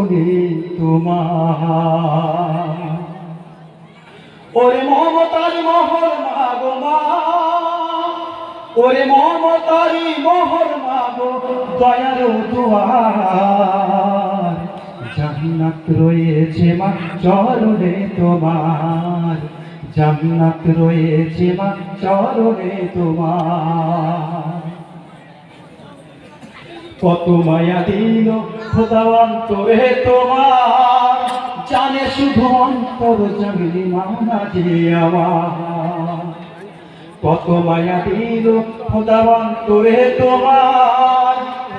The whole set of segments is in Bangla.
চরণে তোমার। ওরে মমতারি মহর মাগো মা, ওরে মমতারি মহর মাগো দয়ার দুয়ার। জান্নাত রয়েছে মা চরণে তোমার, জান্নাত রয়েছে মা চরণে তোমার। কত মায়া দিল খোদা অন্তরে তোমার, জানে শুধু অন্তর জানি মাওলা যে আমার। কত মায়া দিল খোদা অন্তরে তোমার,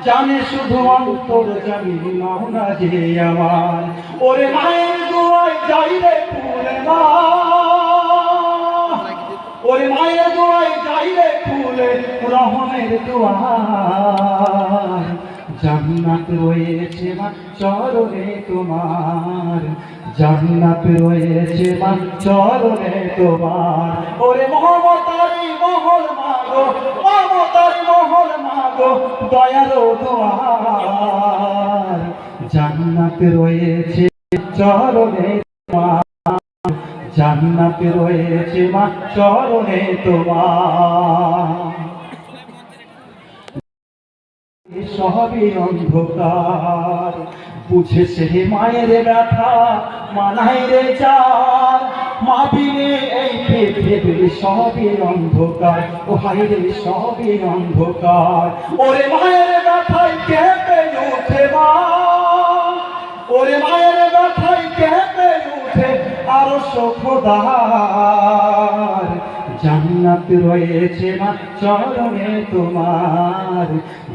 জানে শুধু অন্তর জানি মাওলা যে আমার। ওরে মায়ের দোয়ায় যাই রে ফুলে মা, ওরে মায়ের দোয়ায় যাই রে ফুলে রহমের দুয়ার। জান্নাত রয়েছে মা চরণে তোমার, জান্নাত রয়েছে মা চরণে তোমার। ওরে মমতারি মহল মাগো, মমতারি মহল মাগো দয়ার দুয়ার। জান্নাত রয়েছে চরণে তোমার, জান্নাত রয়েছে মা চরণে তোমার। সবই অন্ধকার বুঝেছে মায়ের ব্যথা মানাই রে চার। মা বিনে এই পৃথিবী সবই অন্ধকার, ও হাই রে সবই অন্ধকার। ওরে মায়ের ব্যথায় কেঁপে উঠে মা, ওরে মায়ের ব্যথায় কেঁপে উঠে আরো খোদার। জান্নাত রয়েছে মা চরণে তোমার,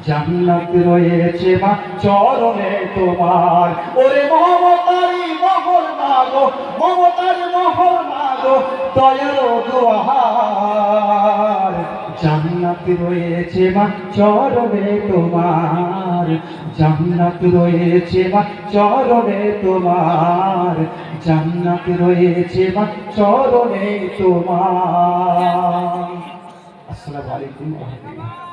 জান্নাত রয়েছে মা চরণে তোমার। ওরে মমতারি মহল মাগো, মমতারি মহল মাগো দয়ার দুয়ার। জান্নাত রয়েছে মা চরণে তোমার, জান্নাত রয়েছে মা চরণে তোমার, জান্নাত রয়েছে মা চরণে তোমার। আসসালামু আলাইকুম ওয়া রাহমাতুল্লাহ।